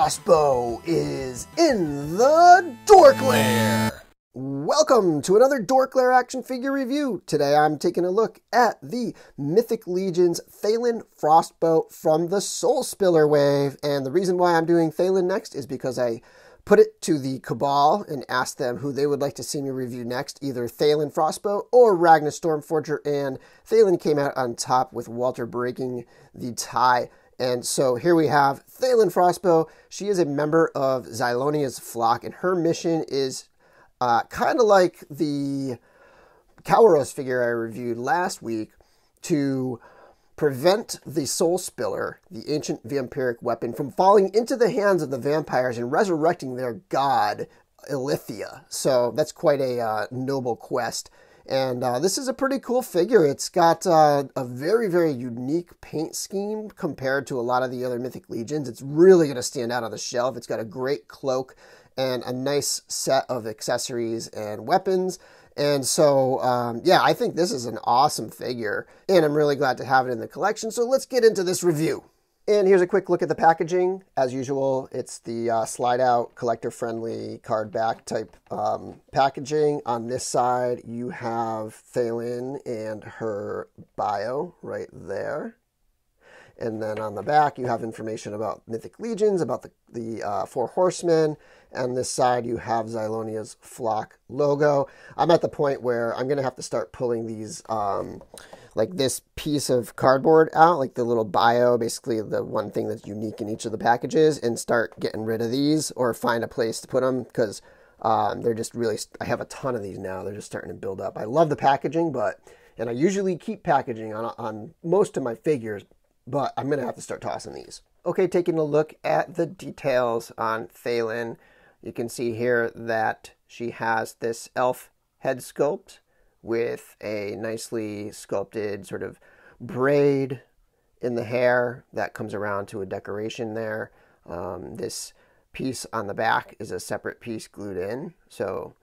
Frostbow is in the Dorklair. Welcome to another Dorklair action figure review. Today I'm taking a look at the Mythic Legions Thallyn Frostbow from the Soul Spiller wave. And the reason why I'm doing Thallyn next is because I put it to the Cabal and asked them who they would like to see me review next, either Thallyn Frostbow or Ragnar Stormforger, and Thallyn came out on top with Walter breaking the tie. And so here we have Thallyn Frostbow. She is a member of Xylonia's flock, and her mission is kind of like the Kalros figure I reviewed last week, to prevent the Soul Spiller, the ancient vampiric weapon, from falling into the hands of the vampires and resurrecting their god, Ilithia. So that's quite a noble quest. And this is a pretty cool figure. It's got a very, very unique paint scheme compared to a lot of the other Mythic Legions. It's really going to stand out on the shelf. It's got a great cloak and a nice set of accessories and weapons. And so, yeah, I think this is an awesome figure, and I'm really glad to have it in the collection. So let's get into this review. And here's a quick look at the packaging. As usual, it's the slide-out, collector-friendly, card-back type packaging. On this side, you have Thallyn and her bio right there. And then on the back, you have information about Mythic Legions, about the Four Horsemen. And this side, you have Xylonia's flock logo. I'm at the point where I'm going to have to start pulling these, like this piece of cardboard out, like the little bio, basically the one thing that's unique in each of the packages, and start getting rid of these or find a place to put them, because they're just really, I have a ton of these now. They're just starting to build up. I love the packaging, and I usually keep packaging on most of my figures, but I'm going to have to start tossing these. Okay, taking a look at the details on Thallyn. You can see here that she has this elf head sculpt with a nicely sculpted sort of braid in the hair that comes around to a decoration there. This piece on the back is a separate piece glued in, so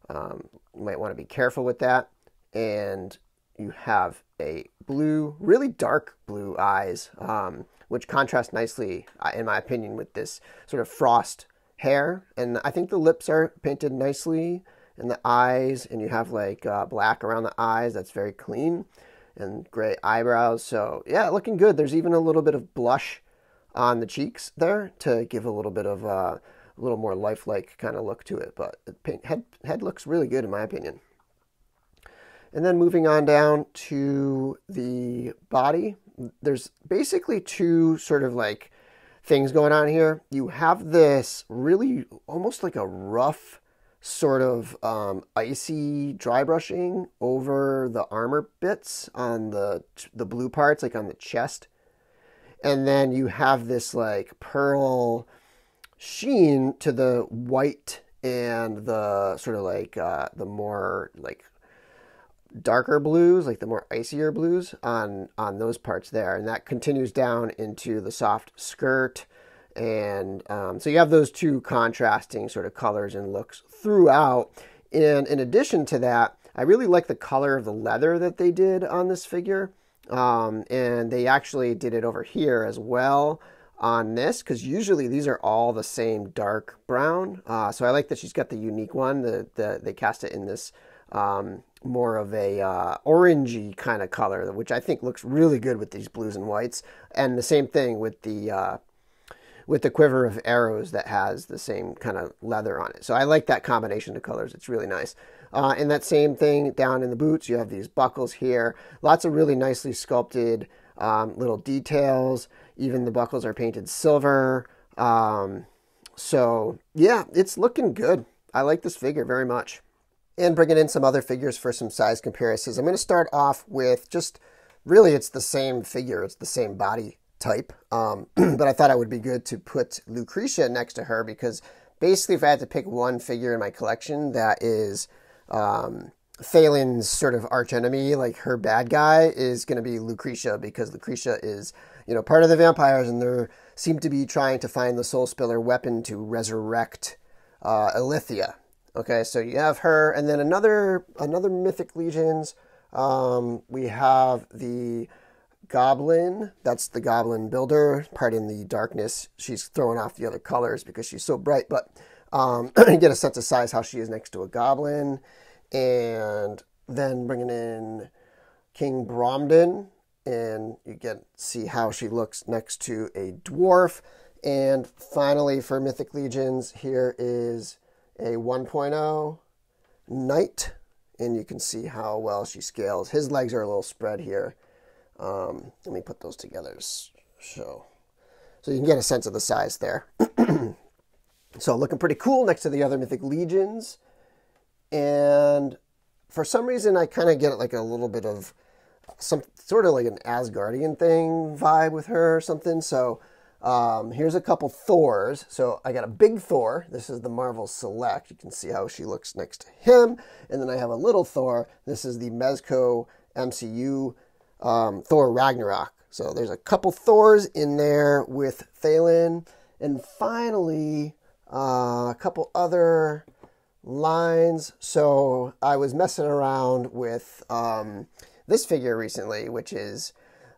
you might want to be careful with that. And you have a blue, really dark blue eyes, which contrast nicely, in my opinion, with this sort of frost hair. And I think the lips are painted nicely, and the eyes, and you have like black around the eyes. That's very clean, and gray eyebrows. So yeah, looking good. There's even a little bit of blush on the cheeks there to give a little bit of a little more lifelike kind of look to it. But the head looks really good in my opinion. And then moving on down to the body, there's basically two sort of like things going on here. You have this really almost like a rough sort of icy dry brushing over the armor bits on the blue parts, like on the chest. And then you have this like pearl sheen to the white and the sort of like the more like darker blues, like the more icier blues on those parts there. And that continues down into the soft skirt. And so you have those two contrasting sort of colors and looks throughout. And in addition to that, I really like the color of the leather that they did on this figure. And they actually did it over here as well on this, because usually these are all the same dark brown. So I like that she's got the unique one. They cast it in this more of a orangey kind of color, which I think looks really good with these blues and whites. And the same thing with the quiver of arrows that has the same kind of leather on it. So I like that combination of colors. It's really nice. And that same thing down in the boots, you have these buckles here. Lots of really nicely sculpted little details. Even the buckles are painted silver. So yeah, it's looking good. I like this figure very much. And bringing in some other figures for some size comparisons. I'm going to start off with just, really it's the same figure. It's the same body type. But I thought it would be good to put Lucretia next to her, because basically if I had to pick one figure in my collection that is Thalyn's sort of archenemy, like her bad guy is going to be Lucretia, because Lucretia is, you know, part of the vampires, and they seem to be trying to find the Soul Spiller weapon to resurrect Ilithia. Okay, so you have her, and then another Mythic Legions. We have the goblin. That's the goblin builder. Pardon the darkness. She's throwing off the other colors because she's so bright, but you get a sense of size how she is next to a goblin. And then bringing in King Bromden, and you see how she looks next to a dwarf. And finally, for Mythic Legions, here is a 1.0 knight, and you can see how well she scales. His legs are a little spread here. Let me put those together so you can get a sense of the size there. So looking pretty cool next to the other Mythic Legions. And for some reason, I kind of get like a little bit of some sort of like an Asgardian thing vibe with her or something. So here's a couple Thors. So I got a big Thor. This is the Marvel Select. You can see how she looks next to him. And then I have a little Thor. This is the Mezco MCU Thor Ragnarok. So there's a couple Thors in there with Thallyn. And finally, a couple other lines. So I was messing around with this figure recently, which is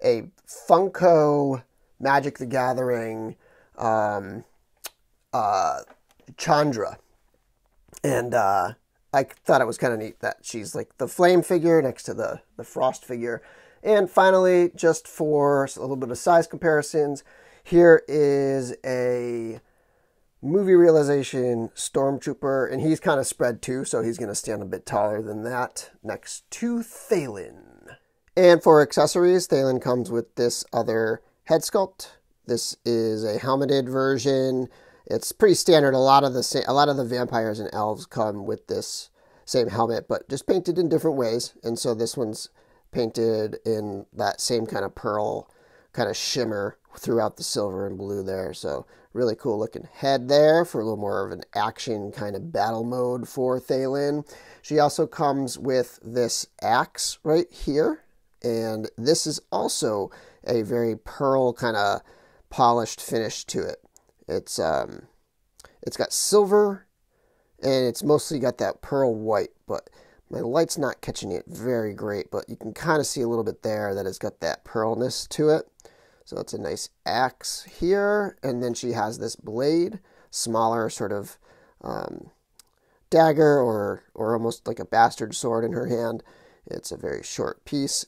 a Funko Magic the Gathering Chandra. And I thought it was kind of neat that she's like the flame figure next to the frost figure. And finally, just for a little bit of size comparisons, here is a movie realization Stormtrooper, and he's kind of spread too, so he's going to stand a bit taller than that, next to Thallyn. And for accessories, Thallyn comes with this other head sculpt. This is a helmeted version. It's pretty standard. A lot of the vampires and elves come with this same helmet, but just painted in different ways. And so this one's painted in that same kind of pearl kind of shimmer throughout the silver and blue there. So really cool looking head there for a little more of an action kind of battle mode for Thallyn. She also comes with this axe right here. And this is also a very pearl kind of polished finish to it. It's got silver, and it's mostly got that pearl white, but my light's not catching it very great, but you can kind of see a little bit there that it's got that pearlness to it. So it's a nice axe here, and then she has this blade, smaller sort of dagger or almost like a bastard sword in her hand. It's a very short piece.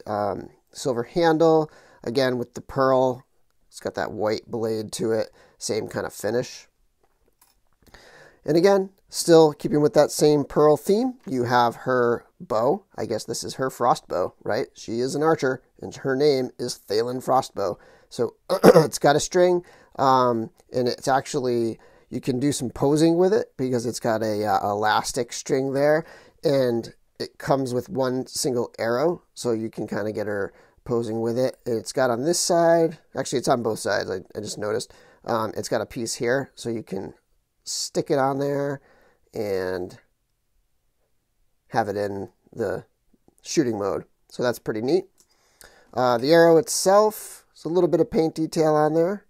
Silver handle, again with the pearl. It's got that white blade to it, same kind of finish. And again, still keeping with that same pearl theme, you have her bow. I guess this is her Frostbow, right? She is an archer, and her name is Thallyn Frostbow. So it's got a string, and it's actually, you can do some posing with it because it's got a elastic string there, and it comes with one single arrow, so you can kind of get her posing with it. It's got on this side, actually it's on both sides, I just noticed. It's got a piece here, so you can stick it on there and have it in the shooting mode. So that's pretty neat. The arrow itself, there's a little bit of paint detail on there.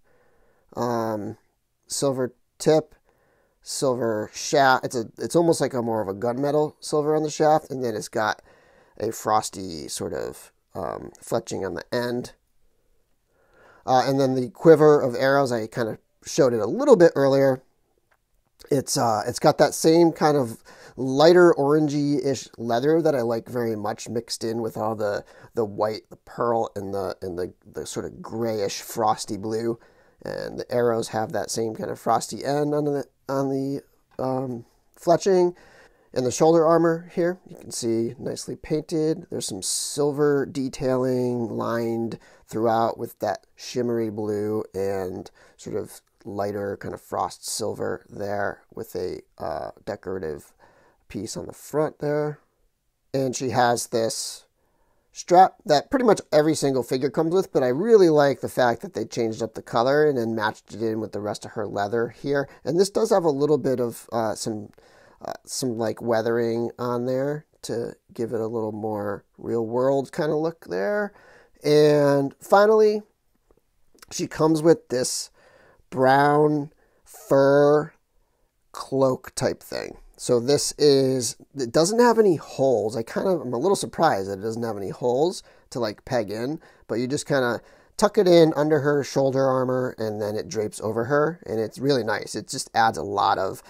Silver tip, silver shaft. It's almost like a more of a gunmetal silver on the shaft, and then it's got a frosty sort of fletching on the end. And then the quiver of arrows, I kind of showed it a little bit earlier. It's got that same kind of lighter orangey-ish leather that I like very much, mixed in with all the white, the pearl, and the sort of grayish frosty blue. And the arrows have that same kind of frosty end on the fletching. And the shoulder armor here, you can see nicely painted. There's some silver detailing lined throughout with that shimmery blue and sort of lighter kind of frost silver there with a decorative piece on the front there. And she has this strap that pretty much every single figure comes with, but I really like the fact that they changed up the color and then matched it in with the rest of her leather here. And this does have a little bit of some like weathering on there to give it a little more real world kind of look there. And finally, she comes with this brown fur cloak type thing. So it doesn't have any holes. I'm a little surprised that it doesn't have any holes to like peg in, but you just kind of tuck it in under her shoulder armor and then it drapes over her, and it's really nice. It just adds a lot of,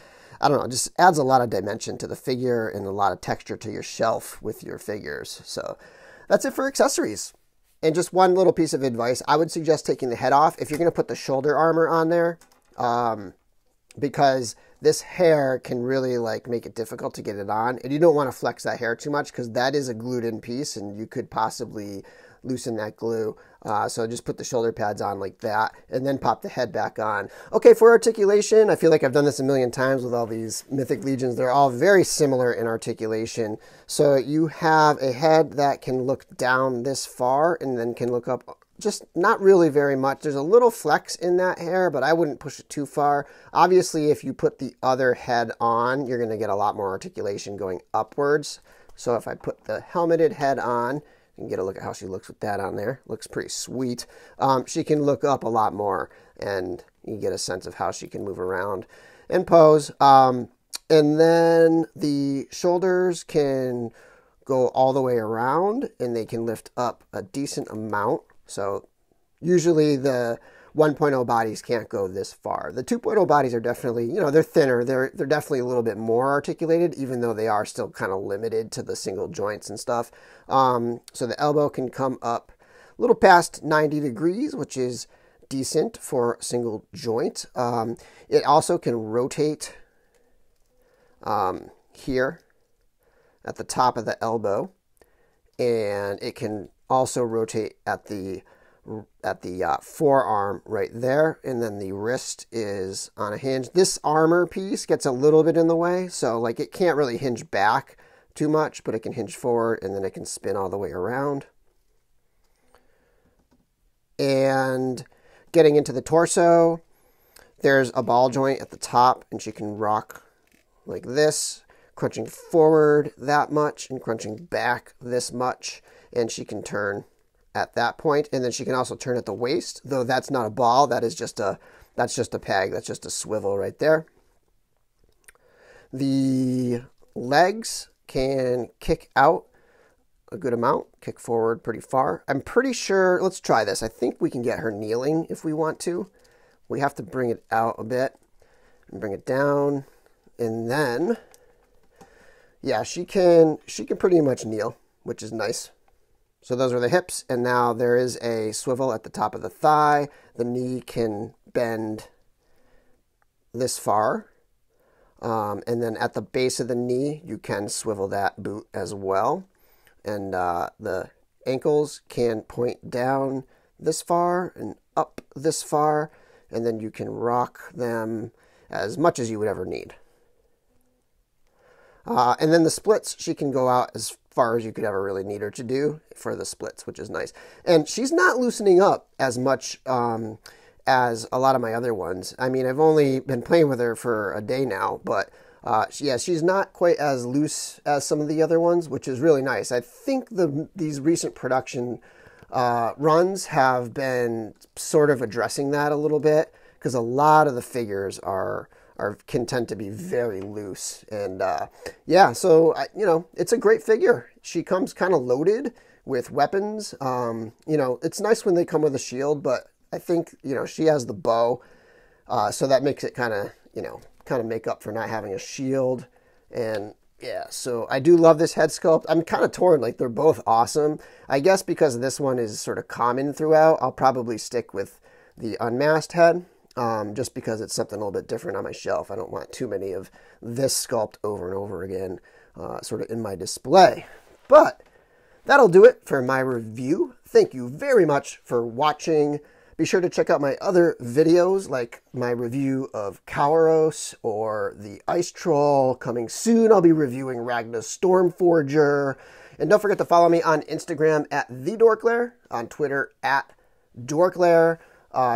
just adds a lot of dimension to the figure and a lot of texture to your shelf with your figures. So that's it for accessories. And just one little piece of advice, I would suggest taking the head off if you're going to put the shoulder armor on there, because this hair can really like make it difficult to get it on, and you don't want to flex that hair too much because that is a glued in piece and you could possibly loosen that glue. So just put the shoulder pads on like that and then pop the head back on. Okay, for articulation, I feel like I've done this a million times with all these Mythic Legions. They're all very similar in articulation. So you have a head that can look down this far and then can look up just not really very much. There's a little flex in that hair, but I wouldn't push it too far. Obviously, if you put the other head on, you're going to get a lot more articulation going upwards. So if I put the helmeted head on, you can get a look at how she looks with that on there. Looks pretty sweet. She can look up a lot more, and you get a sense of how she can move around and pose. And then the shoulders can go all the way around, and they can lift up a decent amount. So usually the 1.0 bodies can't go this far. The 2.0 bodies are definitely, they're thinner. They're definitely a little bit more articulated, even though they are still kind of limited to the single joints and stuff. So the elbow can come up a little past 90 degrees, which is decent for single joint. It also can rotate here at the top of the elbow, and it can also rotate at the forearm right there, and then the wrist is on a hinge. This armor piece gets a little bit in the way, so like it can't really hinge back too much, but it can hinge forward, and then it can spin all the way around. And getting into the torso, there's a ball joint at the top, and she can rock like this, crunching forward that much and crunching back this much, and she can turn at that point, and then she can also turn at the waist, though that's not a ball, that's just a peg, that's just a swivel right there. The legs can kick out a good amount, kick forward pretty far. I'm pretty sure, let's try this. I think we can get her kneeling if we want to. We have to bring it out a bit and bring it down, and then yeah, she can pretty much kneel, which is nice. So those are the hips, and now there is a swivel at the top of the thigh. The knee can bend this far, and then at the base of the knee, you can swivel that boot as well. And the ankles can point down this far and up this far, and then you can rock them as much as you would ever need. And then the splits, she can go out as far as you could ever really need her to do for the splits, which is nice. And she's not loosening up as much as a lot of my other ones. I mean, I've only been playing with her for a day now, but she's not quite as loose as some of the other ones, which is really nice. I think these recent production runs have been sort of addressing that a little bit, because a lot of the figures can tend to be very loose. And yeah, so it's a great figure. She comes kind of loaded with weapons. It's nice when they come with a shield, but I think she has the bow, so that makes it kind of make up for not having a shield. And yeah, so I do love this head sculpt. I'm kind of torn, like they're both awesome. I guess because this one is sort of common throughout, I'll probably stick with the unmasked head. Just because it's something a little bit different on my shelf. I don't want too many of this sculpt over and over again, sort of in my display. But that'll do it for my review. Thank you very much for watching. Be sure to check out my other videos, like my review of Kauros or the Ice Troll. Coming soon, I'll be reviewing Ragna's Stormforger. And don't forget to follow me on Instagram at @TheDorklair, on Twitter at Dorklair.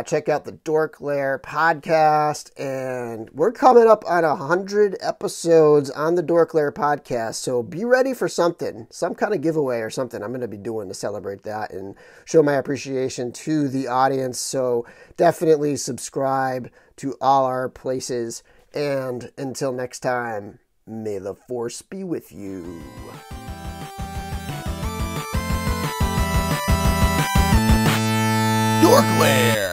Check out the Dorklair podcast, and we're coming up on 100 episodes on the Dorklair podcast, so be ready for something, some kind of giveaway or something I'm going to be doing to celebrate that and show my appreciation to the audience. So definitely subscribe to all our places, and until next time, May the Force be with you. Dorklair!